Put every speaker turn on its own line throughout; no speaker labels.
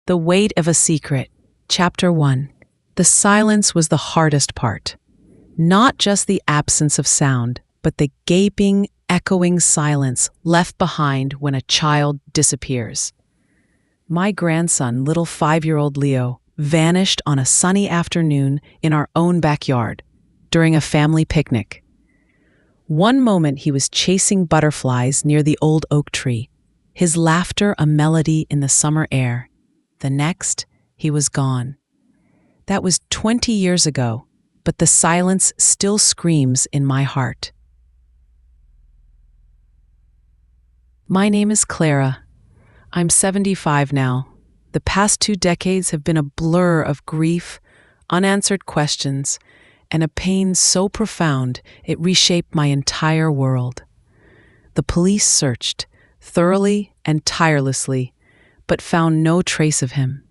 The Weight of a Secret, Chapter 1. The silence was the hardest part. Not just the absence of sound, but the gaping, echoing silence left behind when a child disappears. My grandson, little 5-year-old Leo, vanished on a sunny afternoon in our own backyard during a family picnic. One moment he was chasing butterflies near the old oak tree, his laughter a melody in the summer air. The next, he was gone. That was 20 years ago, but the silence still screams in my heart. My name is Clara. I'm 75 now. The past 2 decades have been a blur of grief, unanswered questions, and a pain so profound it reshaped my entire world. The police searched, thoroughly and tirelessly, but found no trace of him.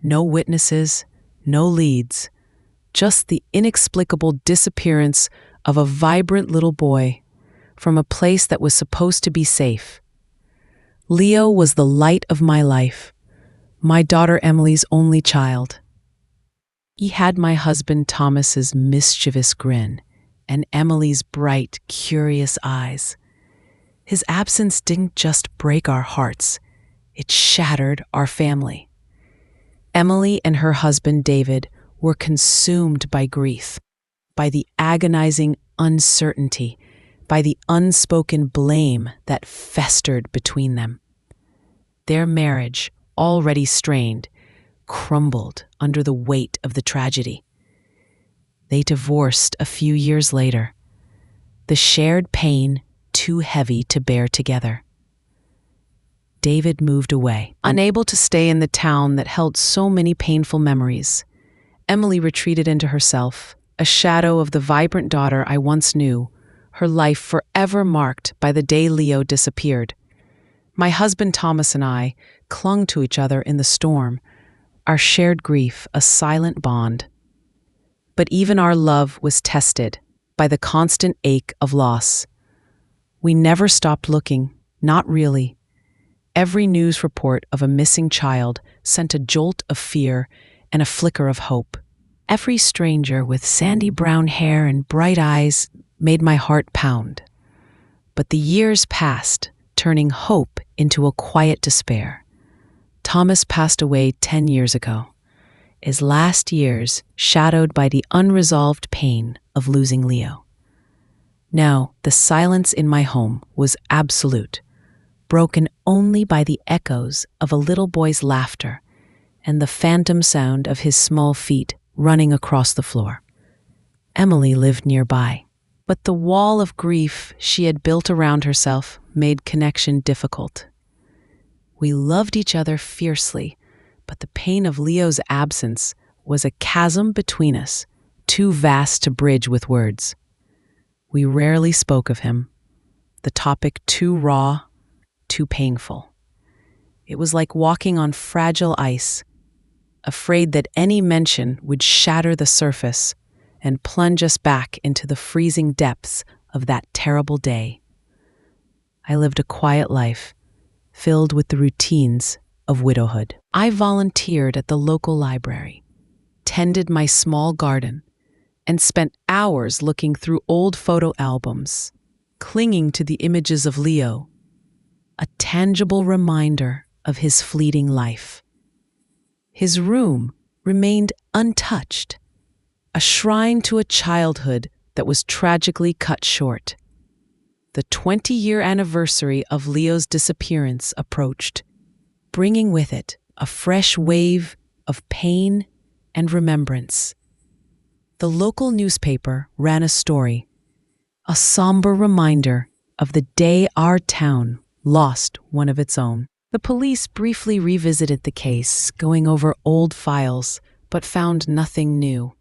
No witnesses, no leads, just the inexplicable disappearance of a vibrant little boy from a place that was supposed to be safe. Leo was the light of my life, my daughter Emily's only child. He had my husband Thomas's mischievous grin and Emily's bright, curious eyes. His absence didn't just break our hearts, it shattered our family. Emily and her husband David were consumed by grief, by the agonizing uncertainty, by the unspoken blame that festered between them. Their marriage, already strained, crumbled under the weight of the tragedy. They divorced a few years later, the shared pain too heavy to bear together. David moved away, unable to stay in the town that held so many painful memories. Emily retreated into herself, a shadow of the vibrant daughter I once knew, her life forever marked by the day Leo disappeared. My husband Thomas and I clung to each other in the storm, our shared grief a silent bond. But even our love was tested by the constant ache of loss. We never stopped looking, not really. Every news report of a missing child sent a jolt of fear and a flicker of hope. Every stranger with sandy brown hair and bright eyes made my heart pound. But the years passed, turning hope into a quiet despair. Thomas passed away 10 years ago, his last years shadowed by the unresolved pain of losing Leo. Now, the silence in my home was absolute, broken only by the echoes of a little boy's laughter and the phantom sound of his small feet running across the floor. Emily lived nearby, but the wall of grief she had built around herself made connection difficult. We loved each other fiercely, but the pain of Leo's absence was a chasm between us, too vast to bridge with words. We rarely spoke of him, the topic too raw, too painful. It was like walking on fragile ice, afraid that any mention would shatter the surface and plunge us back into the freezing depths of that terrible day. I lived a quiet life, filled with the routines of widowhood. I volunteered at the local library, tended my small garden, and spent hours looking through old photo albums, clinging to the images of Leo, a tangible reminder of his fleeting life. His room remained untouched, a shrine to a childhood that was tragically cut short. The 20-year anniversary of Leo's disappearance approached, bringing with it a fresh wave of pain and remembrance. The local newspaper ran a story, a somber reminder of the day our town lost one of its own. The police briefly revisited the case, going over old files, but found nothing new.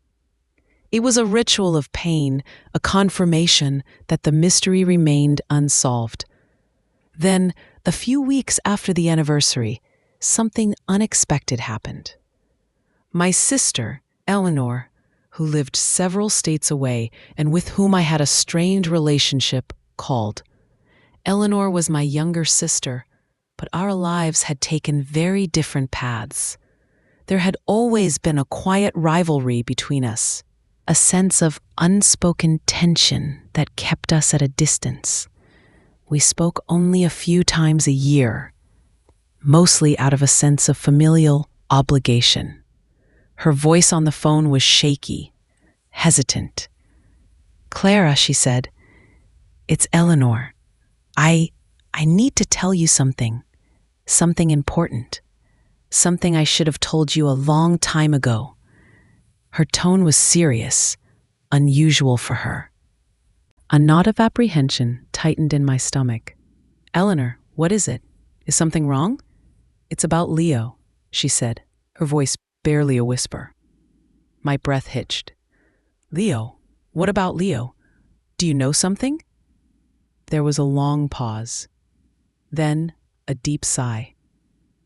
It was a ritual of pain, a confirmation that the mystery remained unsolved. Then, a few weeks after the anniversary, something unexpected happened. My sister, Eleanor, who lived several states away and with whom I had a strained relationship, called. Eleanor was my younger sister, But our lives had taken very different paths. There had always been a quiet rivalry between us, a sense of unspoken tension that kept us at a distance. We spoke only a few times a year, mostly out of a sense of familial obligation. Her voice on the phone was shaky, hesitant. "Clara," she said, "it's Eleanor. I need to tell you something important, something I should have told you a long time ago." Her tone was serious, unusual for her. A knot of apprehension tightened in my stomach. "Eleanor, what is it? Is something wrong?" "It's about Leo," she said, her voice barely a whisper. My breath hitched. "Leo? What about Leo? Do you know something?" There was a long pause. Then a deep sigh.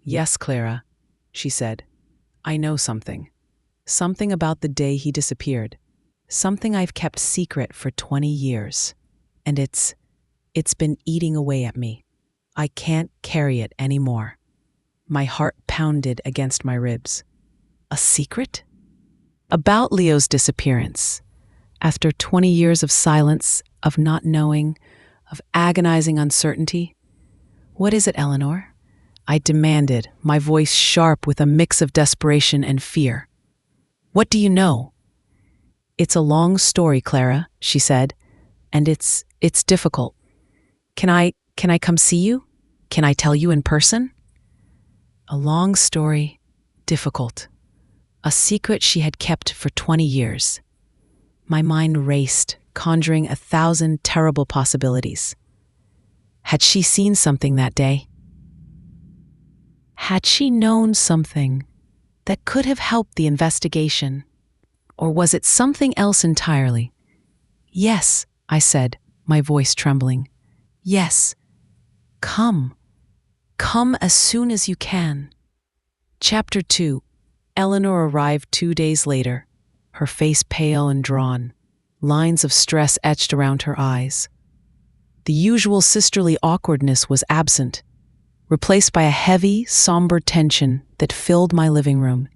"Yes, Clara," she said. "I know something. Something about the day he disappeared. Something I've kept secret for 20 years. And it's been eating away at me. I can't carry it anymore." My heart pounded against my ribs. "A secret?" "About Leo's disappearance. After 20 years of silence, of not knowing, of agonizing uncertainty." "What is it, Eleanor?" I demanded, my voice sharp with a mix of desperation and fear. "What do you know?" "It's a long story, Clara," she said, "and it's difficult. Can I come see you? Can I tell you in person?" A long story, difficult. A secret she had kept for 20 years. My mind raced, conjuring 1,000 terrible possibilities. Had she seen something that day? Had she known something that could have helped the investigation? Or was it something else entirely? "Yes," I said, my voice trembling. "Yes. Come. Come as soon as you can." Chapter 2. Eleanor arrived 2 days later, her face pale and drawn, lines of stress etched around her eyes. The usual sisterly awkwardness was absent, replaced by a heavy, somber tension that filled my living room.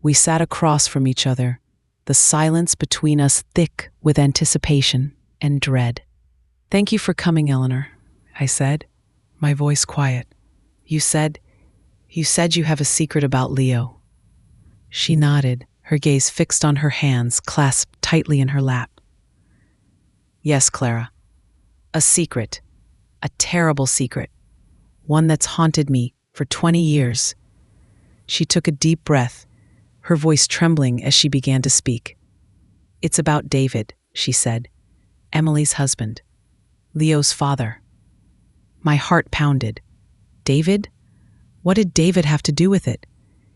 We sat across from each other, the silence between us thick with anticipation and dread. "Thank you for coming, Eleanor," I said, my voice quiet. You said you have a secret about Leo." She nodded, her gaze fixed on her hands clasped tightly in her lap. "Yes, Clara. A secret. A terrible secret. One that's haunted me for 20 years. She took a deep breath, her voice trembling as she began to speak. "It's about David," she said. "Emily's husband. Leo's father." My heart pounded. David? What did David have to do with it?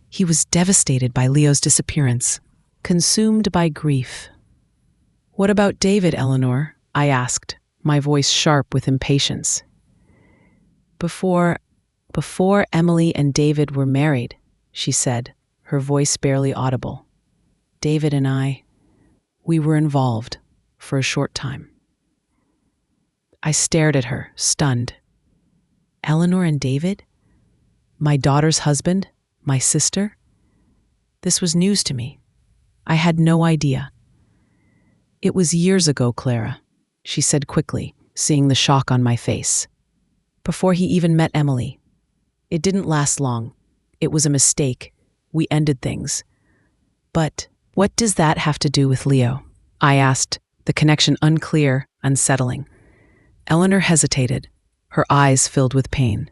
He was devastated by Leo's disappearance, consumed by grief. "What about David, Eleanor?" I asked, my voice sharp with impatience. Before Emily and David were married," she said, her voice barely audible. "David and we were involved for a short time." I stared at her, stunned. Eleanor and David? My daughter's husband? My sister? This was news to me. I had no idea. "It was years ago, Clara," she said quickly, seeing the shock on my face. "Before he even met Emily. It didn't last long. It was a mistake. We ended things. But what does that have to do with Leo?" I asked, the connection unclear, unsettling. Eleanor hesitated, her eyes filled with pain.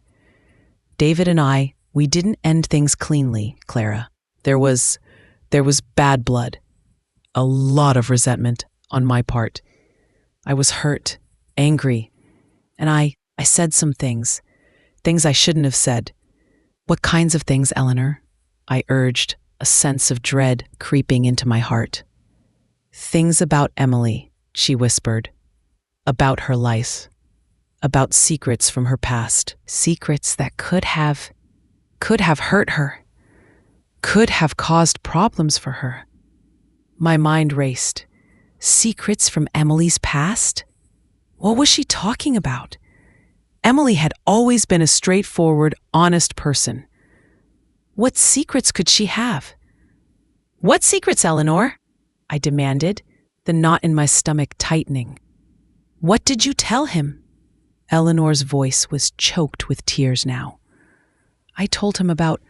"David and we didn't end things cleanly, Clara. There was bad blood. A lot of resentment on my part. I was hurt, angry, and I said some things I shouldn't have said." "What kinds of things, Eleanor?" I urged, a sense of dread creeping into my heart. "Things about Emily," she whispered. "About her life. About secrets from her past. Secrets that could have hurt her. Could have caused problems for her." My mind raced. Secrets from Emily's past? What was she talking about? Emily had always been a straightforward, honest person. What secrets could she have? What secrets, Eleanor? I demanded, the knot in my stomach tightening. What did you tell him? Eleanor's voice was choked with tears now. I told him about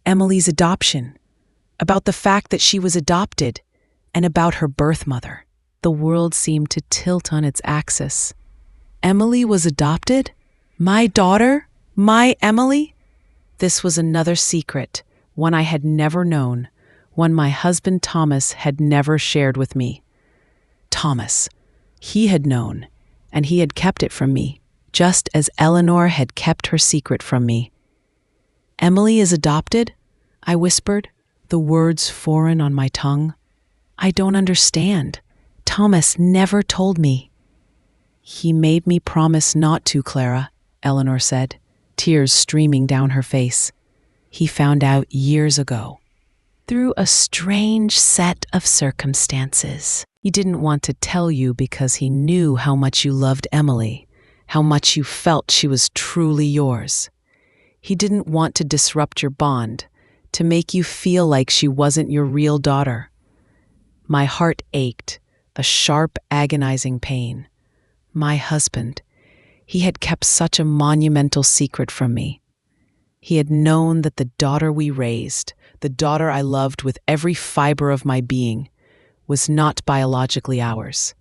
Emily's adoption, about the fact that she was adopted, and about her birth mother. The world seemed to tilt on its axis. Emily was adopted? My daughter? My Emily? This was another secret, one I had never known, one my husband Thomas had never shared with me. Thomas, he had known, and he had kept it from me, just as Eleanor had kept her secret from me. Emily is adopted? I whispered, the words foreign on my tongue. I don't understand. Thomas never told me. He made me promise not to, Clara, Eleanor said, tears streaming down her face. He found out years ago. Through a strange set of circumstances. He didn't want to tell you because he knew how much you loved Emily, how much you felt she was truly yours. He didn't want to disrupt your bond, to make you feel like she wasn't your real daughter. My heart ached, a sharp, agonizing pain. My husband, he had kept such a monumental secret from me. He had known that the daughter we raised, the daughter I loved with every fiber of my being, was not biologically ours,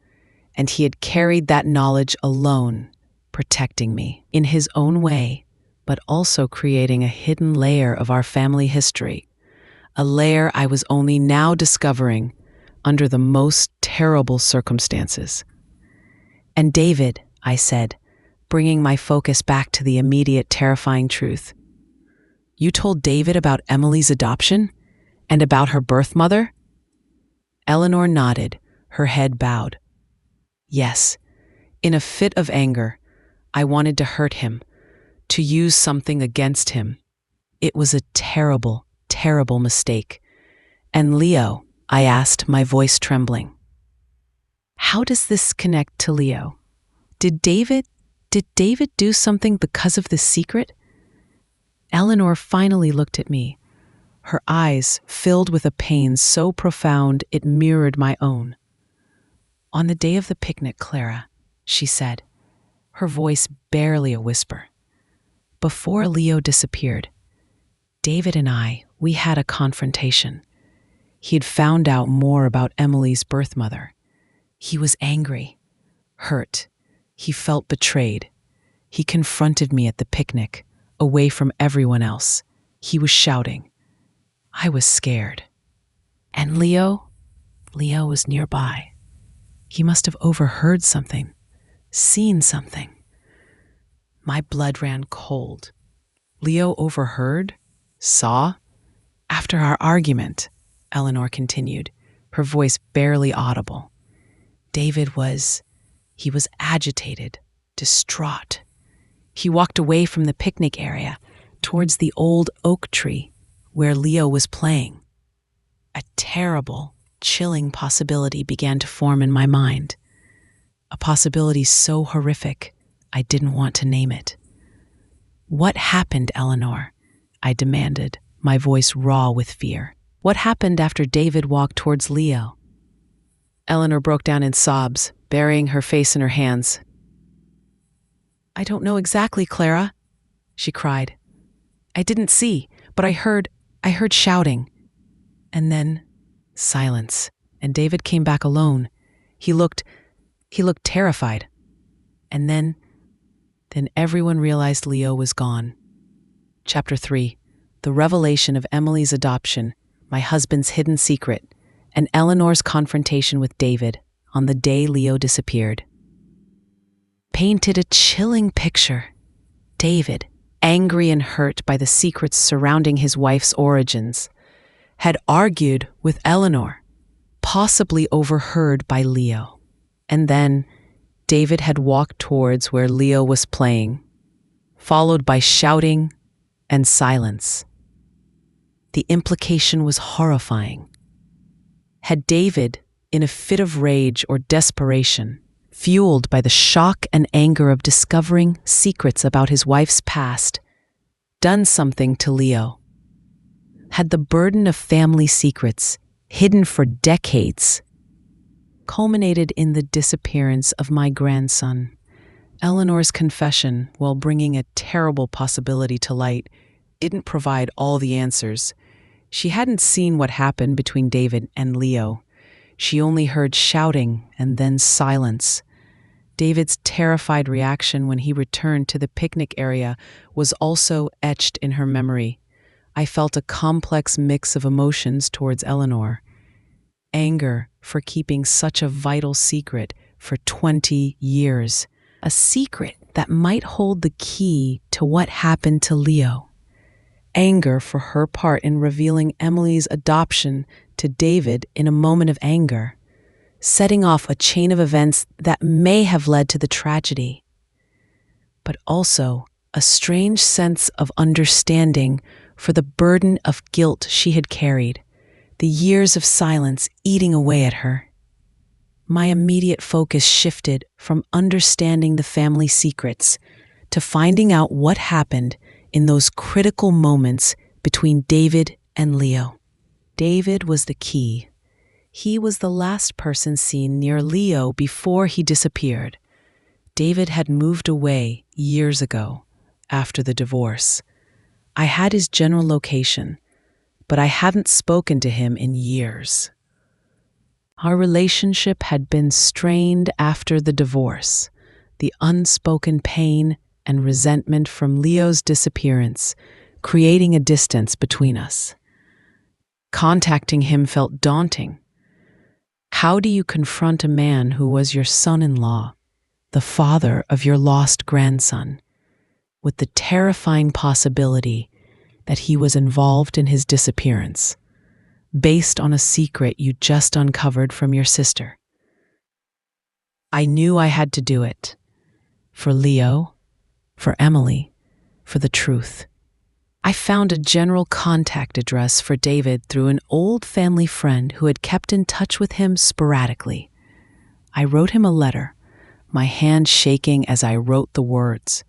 and he had carried that knowledge alone, protecting me in his own way, but also creating a hidden layer of our family history, a layer I was only now discovering under the most terrible circumstances. And David, I said, bringing my focus back to the immediate terrifying truth. You told David about Emily's adoption? And about her birth mother? Eleanor nodded, her head bowed. Yes, in a fit of anger, I wanted to hurt him, to use something against him. It was a terrible, terrible mistake. And Leo, I asked, my voice trembling. How does this connect to Leo? Did David do something because of this secret? Eleanor finally looked at me, her eyes filled with a pain so profound it mirrored my own. On the day of the picnic, Clara, she said, her voice barely a whisper. Before Leo disappeared, David and we had a confrontation. He'd found out more about Emily's birth mother. He was angry, hurt. He felt betrayed. He confronted me at the picnic, away from everyone else. He was shouting. I was scared. And Leo was nearby. He must have overheard something, seen something. My blood ran cold. Leo overheard? Saw? After our argument, Eleanor continued, her voice barely audible. David was agitated, distraught. He walked away from the picnic area, towards the old oak tree where Leo was playing. A terrible, chilling possibility began to form in my mind. A possibility so horrific, I didn't want to name it. What happened, Eleanor? I demanded, my voice raw with fear. What happened after David walked towards Leo? Eleanor broke down in sobs, burying her face in her hands. I don't know exactly, Clara, she cried. I didn't see, but I heard shouting. And then silence, and David came back alone. He looked terrified. And then everyone realized Leo was gone. Chapter 3. The revelation of Emily's adoption, my husband's hidden secret, and Eleanor's confrontation with David on the day Leo disappeared. Painted a chilling picture. David, angry and hurt by the secrets surrounding his wife's origins, had argued with Eleanor, possibly overheard by Leo. And then David had walked towards where Leo was playing, followed by shouting and silence. The implication was horrifying. Had David, in a fit of rage or desperation, fueled by the shock and anger of discovering secrets about his wife's past, done something to Leo. Had the burden of family secrets, hidden for decades, culminated in the disappearance of my grandson. Eleanor's confession, while bringing a terrible possibility to light, didn't provide all the answers. She hadn't seen what happened between David and Leo. She only heard shouting and then silence. David's terrified reaction when he returned to the picnic area was also etched in her memory. I felt a complex mix of emotions towards Eleanor. Anger for keeping such a vital secret for 20 years. A secret that might hold the key to what happened to Leo. Anger for her part in revealing Emily's adoption to David in a moment of anger, setting off a chain of events that may have led to the tragedy. But also a strange sense of understanding for the burden of guilt she had carried, the years of silence eating away at her. My immediate focus shifted from understanding the family secrets to finding out what happened in those critical moments between David and Leo. David was the key. He was the last person seen near Leo before he disappeared. David had moved away years ago, after the divorce. I had his general location, but I hadn't spoken to him in years. Our relationship had been strained after the divorce. The unspoken pain and resentment from Leo's disappearance, creating a distance between us. Contacting him felt daunting. How do you confront a man who was your son-in-law, the father of your lost grandson, with the terrifying possibility that he was involved in his disappearance, based on a secret you just uncovered from your sister? I knew I had to do it. For Leo, for Emily, for the truth. I found a general contact address for David through an old family friend who had kept in touch with him sporadically. I wrote him a letter, my hand shaking as I wrote the words.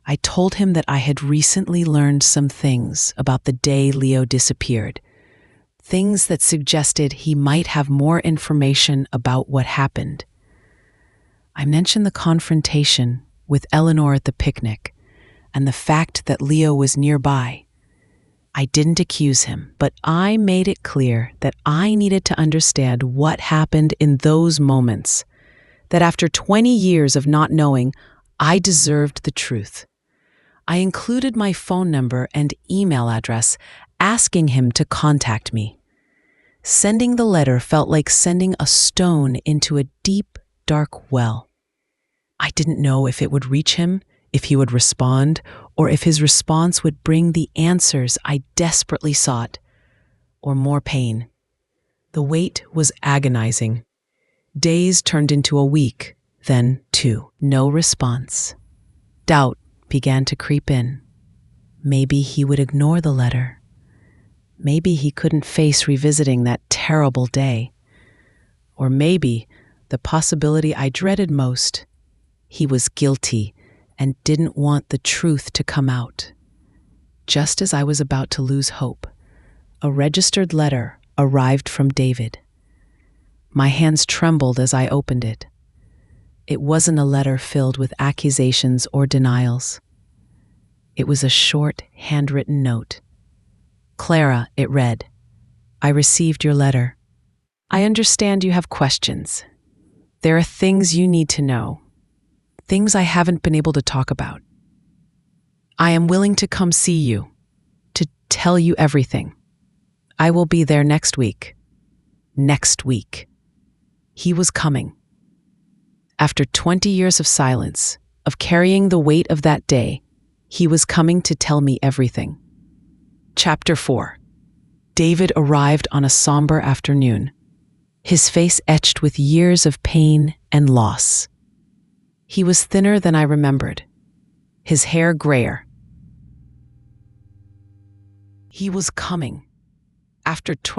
I told him that I had recently learned some things about the day Leo disappeared, things that suggested he might have more information about what happened. I mentioned the confrontation with Eleanor at the picnic, and the fact that Leo was nearby. I didn't accuse him, but I made it clear that I needed to understand what happened in those moments, that after 20 years of not knowing, I deserved the truth. I included my phone number and email address, asking him to contact me. Sending the letter felt like sending a stone into a deep, dark well. I didn't know if it would reach him, if he would respond, or if his response would bring the answers I desperately sought, or more pain. The wait was agonizing. Days turned into a week, then 2. No response. Doubt began to creep in. Maybe he would ignore the letter. Maybe he couldn't face revisiting that terrible day. Or maybe, the possibility I dreaded most, he was guilty and didn't want the truth to come out. Just as I was about to lose hope, a registered letter arrived from David. My hands trembled as I opened it. It wasn't a letter filled with accusations or denials. It was a short, handwritten note. Clara, it read, I received your letter. I understand you have questions. There are things you need to know. Things I haven't been able to talk about. I am willing to come see you, to tell you everything. I will be there next week. Next week. He was coming. After 20 years of silence, of carrying the weight of that day, he was coming to tell me everything. Chapter 4. David arrived on a somber afternoon, his face etched with years of pain and loss. He was thinner than I remembered, his hair grayer. He was coming.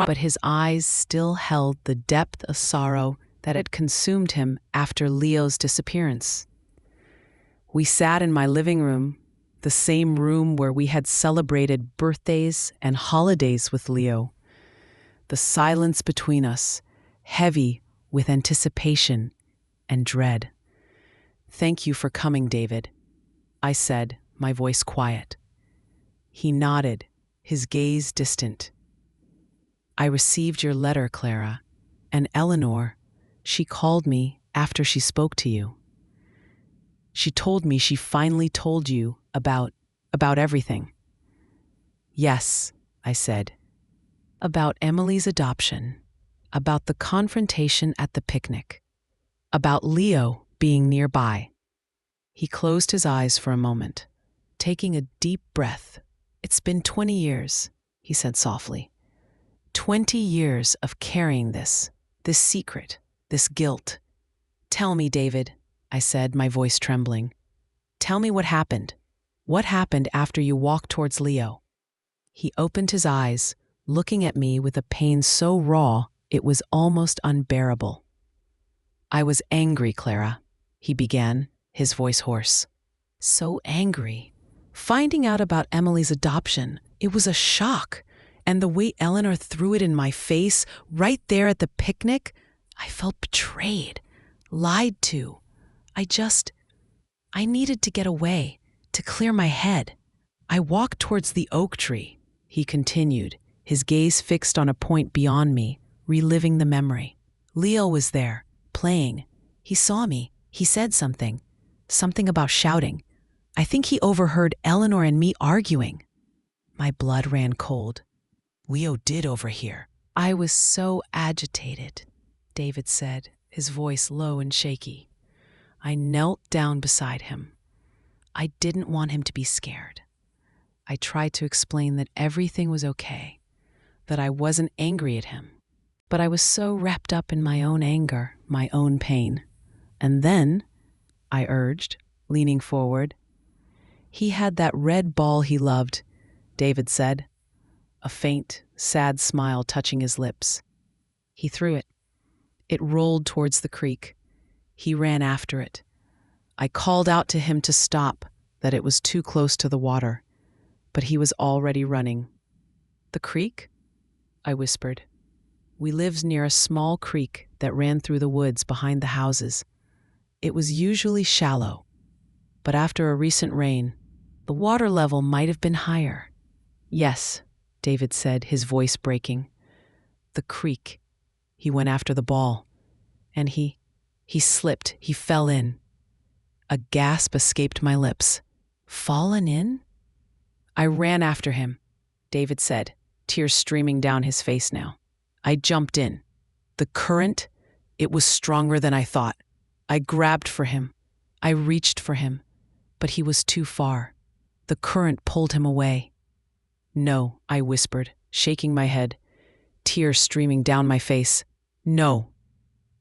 But his eyes still held the depth of sorrow that had consumed him after Leo's disappearance. We sat in my living room, the same room where we had celebrated birthdays and holidays with Leo. The silence between us, heavy with anticipation and dread. "Thank you for coming, David," I said, my voice quiet. He nodded, his gaze distant. "I received your letter, Clara, and Eleanor, she called me after she spoke to you. She told me she finally told you about everything." "Yes," I said. "About Emily's adoption, about the confrontation at the picnic, about Leo being nearby." He closed his eyes for a moment, taking a deep breath. "It's been 20 years," he said softly. 20 years of carrying this secret, this guilt. "Tell me, David," I said, my voice trembling. "Tell me what happened. What happened after you walked towards Leo?" He opened his eyes, looking at me with a pain so raw it was almost unbearable. "I was angry, Clara," he began, his voice hoarse. "So angry. Finding out about Emily's adoption, it was a shock. And the way Eleanor threw it in my face, right there at the picnic, I felt betrayed, lied to. I needed to get away, to clear my head. I walked towards the oak tree," he continued, his gaze fixed on a point beyond me, reliving the memory. "Leo was there, playing. He saw me. He said something about shouting. I think he overheard Eleanor and me arguing." My blood ran cold. "Leo did overhear." "I was so agitated," David said, his voice low and shaky. I knelt down beside him. I didn't want him to be scared. I tried to explain that everything was okay, that I wasn't angry at him. But I was so wrapped up in my own anger, my own pain. "And then," I urged, leaning forward. "He had that red ball he loved," David said, a faint, sad smile touching his lips. "He threw it. It rolled towards the creek. He ran after it. I called out to him to stop, that it was too close to the water, but he was already running." "The creek?" I whispered. "We lived near a small creek that ran through the woods behind the houses. It was usually shallow, but after a recent rain, the water level might have been higher." "Yes," David said, his voice breaking. "The creek. He went after the ball, and he slipped, he fell in." A gasp escaped my lips. "Fallen in?" "I ran after him," David said, tears streaming down his face now. "I jumped in. The current, it was stronger than I thought. I grabbed for him. I reached for him, but he was too far. The current pulled him away." "No," I whispered, shaking my head, tears streaming down my face. "No."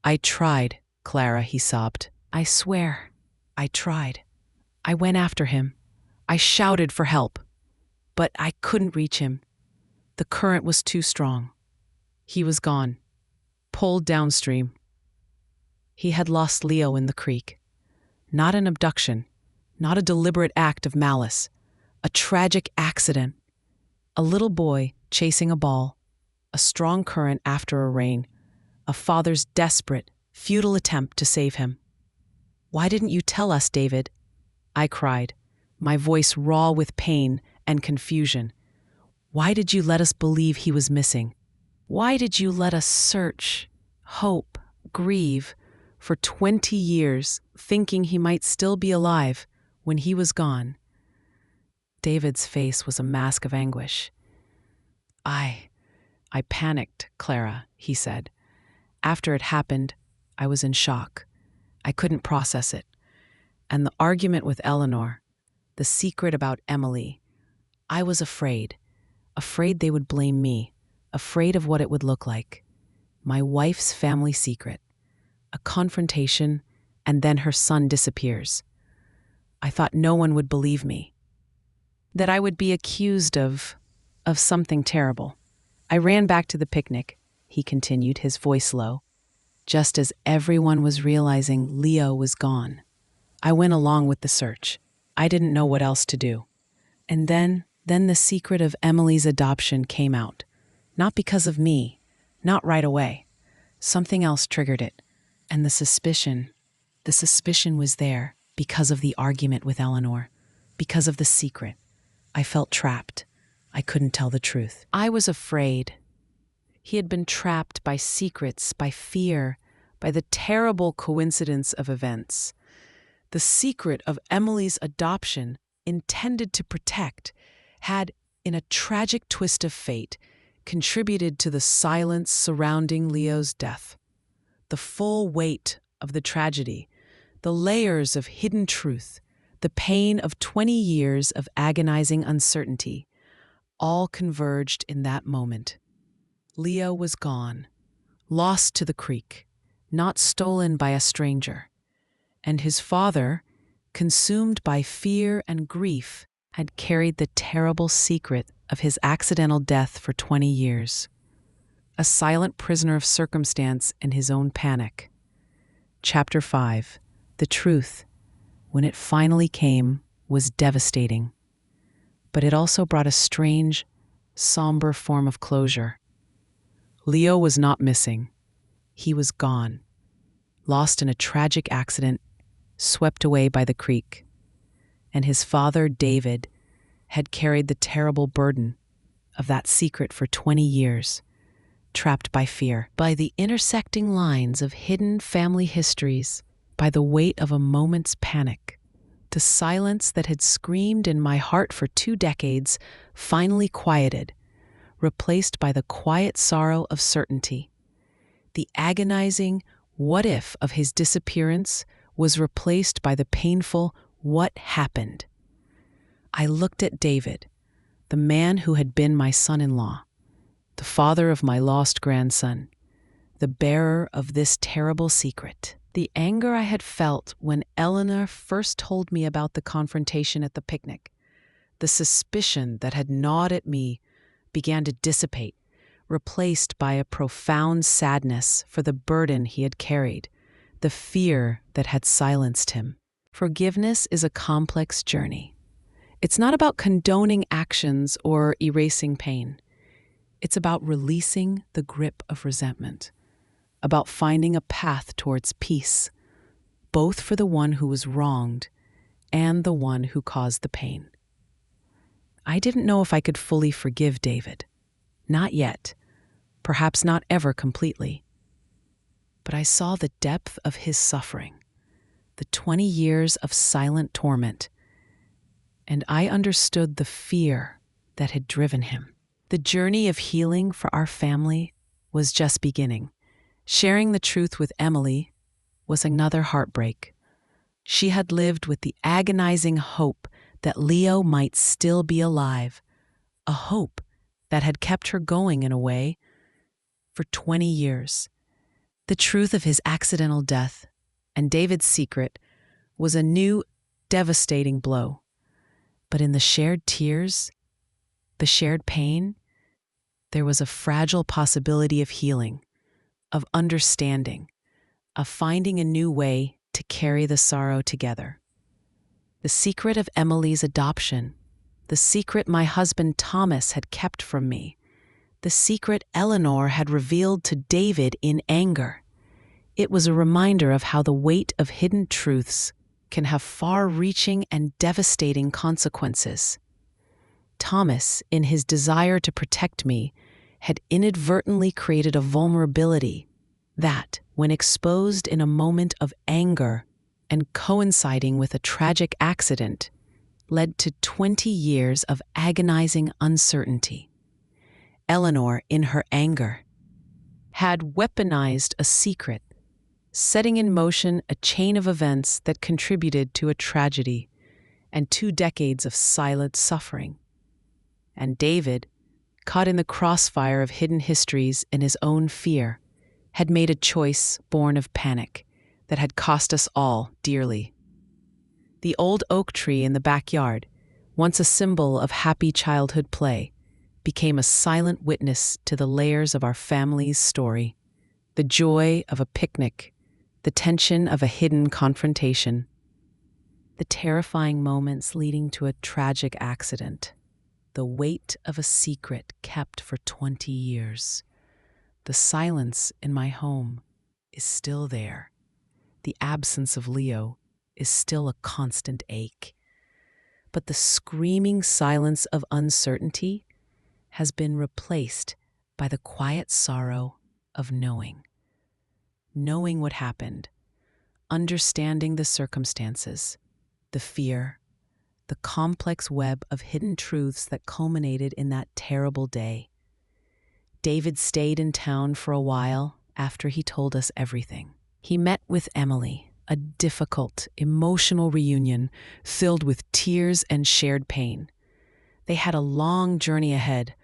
"I tried, Clara," he sobbed. "I swear, I tried. I went after him. I shouted for help, but I couldn't reach him. The current was too strong. He was gone, pulled downstream." He had lost Leo in the creek. Not an abduction, not a deliberate act of malice, a tragic accident. A little boy chasing a ball, a strong current after a rain, a father's desperate, futile attempt to save him. "Why didn't you tell us, David?" I cried, my voice raw with pain and confusion. "Why did you let us believe he was missing? Why did you let us search, hope, grieve for 20 years, thinking he might still be alive when he was gone?" David's face was a mask of anguish. I panicked, Clara," he said. "After it happened, I was in shock. I couldn't process it. And the argument with Eleanor, the secret about Emily, I was afraid they would blame me, afraid of what it would look like. My wife's family secret, a confrontation, and then her son disappears. I thought no one would believe me, that I would be accused of something terrible. I ran back to the picnic," he continued, his voice low. just as everyone was realizing Leo was gone. I went along with the search. I didn't know what else to do. And then the secret of Emily's adoption came out. Not because of me, not right away. Something else triggered it. And the suspicion was there because of the argument with Eleanor, because of the secret. I felt trapped. I couldn't tell the truth. I was afraid. He had been trapped by secrets, by fear, by the terrible coincidence of events. The secret of Emily's adoption, intended to protect, had, in a tragic twist of fate, contributed to the silence surrounding Leo's death. The full weight of the tragedy, the layers of hidden truth, the pain of 20 years of agonizing uncertainty, all converged in that moment. Leo was gone, lost to the creek, not stolen by a stranger, and his father, consumed by fear and grief, had carried the terrible secret of his accidental death for 20 years. A silent prisoner of circumstance in his own panic. Chapter 5. The truth, when it finally came, was devastating. But it also brought a strange, somber form of closure. Leo was not missing. He was gone, lost in a tragic accident, swept away by the creek. And his father, David, had carried the terrible burden of that secret for 20 years, trapped by fear, by the intersecting lines of hidden family histories, by the weight of a moment's panic. The silence that had screamed in my heart for 2 decades finally quieted, replaced by the quiet sorrow of certainty. The agonizing what if of his disappearance was replaced by the painful what happened. I looked at David, the man who had been my son-in-law, the father of my lost grandson, the bearer of this terrible secret. The anger I had felt when Eleanor first told me about the confrontation at the picnic, the suspicion that had gnawed at me, began to dissipate, replaced by a profound sadness for the burden he had carried, the fear that had silenced him. Forgiveness is a complex journey. It's not about condoning actions or erasing pain. It's about releasing the grip of resentment, about finding a path towards peace, both for the one who was wronged and the one who caused the pain. I didn't know if I could fully forgive David. Not yet, perhaps not ever completely. But I saw the depth of his suffering, the 20 years of silent torment, and I understood the fear that had driven him. The journey of healing for our family was just beginning. Sharing the truth with Emily was another heartbreak. She had lived with the agonizing hope that Leo might still be alive, a hope that had kept her going in a way for 20 years. The truth of his accidental death and David's secret was a new, devastating blow. But in the shared tears, the shared pain, there was a fragile possibility of healing, of understanding, of finding a new way to carry the sorrow together. The secret of Emily's adoption, the secret my husband Thomas had kept from me, the secret Eleanor had revealed to David in anger. It was a reminder of how the weight of hidden truths can have far-reaching and devastating consequences. Thomas, in his desire to protect me, had inadvertently created a vulnerability that, when exposed in a moment of anger and coinciding with a tragic accident, led to 20 years of agonizing uncertainty. Eleanor, in her anger, had weaponized a secret, setting in motion a chain of events that contributed to a tragedy and 2 decades of silent suffering. And David, caught in the crossfire of hidden histories and his own fear, had made a choice born of panic that had cost us all dearly. The old oak tree in the backyard, once a symbol of happy childhood play, became a silent witness to the layers of our family's story. the joy of a picnic, the tension of a hidden confrontation, the terrifying moments leading to a tragic accident, the weight of a secret kept for 20 years. The silence in my home is still there. The absence of Leo is still a constant ache. But the screaming silence of uncertainty has been replaced by the quiet sorrow of knowing. Knowing what happened, understanding the circumstances, the fear, the complex web of hidden truths that culminated in that terrible day. David stayed in town for a while after he told us everything. He met with Emily, a difficult, emotional reunion filled with tears and shared pain. They had a long journey ahead,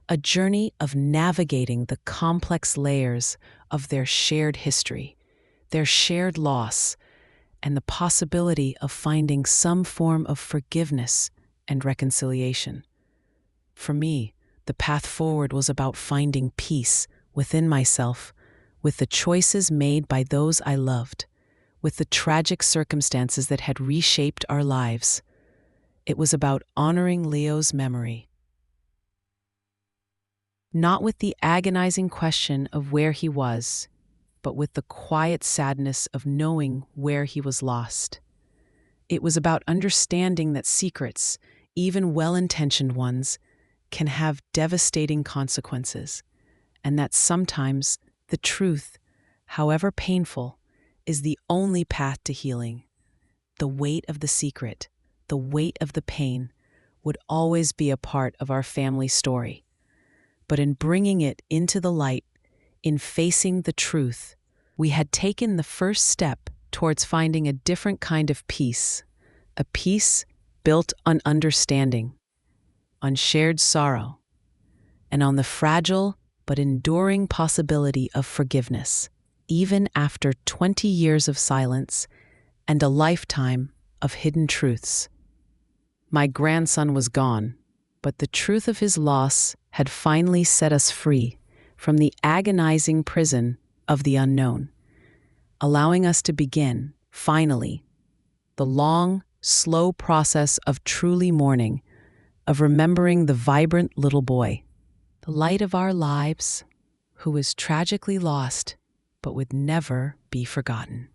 a journey of navigating the complex layers of their shared history, their shared loss, and the possibility of finding some form of forgiveness and reconciliation. For me, the path forward was about finding peace within myself, with the choices made by those I loved, with the tragic circumstances that had reshaped our lives. It was about honoring Leo's memory, not with the agonizing question of where he was, but with the quiet sadness of knowing where he was lost. It was about understanding that secrets, even well-intentioned ones, can have devastating consequences, and that sometimes the truth, however painful, is the only path to healing. The weight of the secret, the weight of the pain, would always be a part of our family story. But in bringing it into the light, in facing the truth, we had taken the first step towards finding a different kind of peace, a peace built on understanding, on shared sorrow, and on the fragile but enduring possibility of forgiveness, even after 20 years of silence and a lifetime of hidden truths. My grandson was gone, but the truth of his loss had finally set us free from the agonizing prison of the unknown, allowing us to begin, finally, the long, slow process of truly mourning, of remembering the vibrant little boy, the light of our lives, who was tragically lost but would never be forgotten.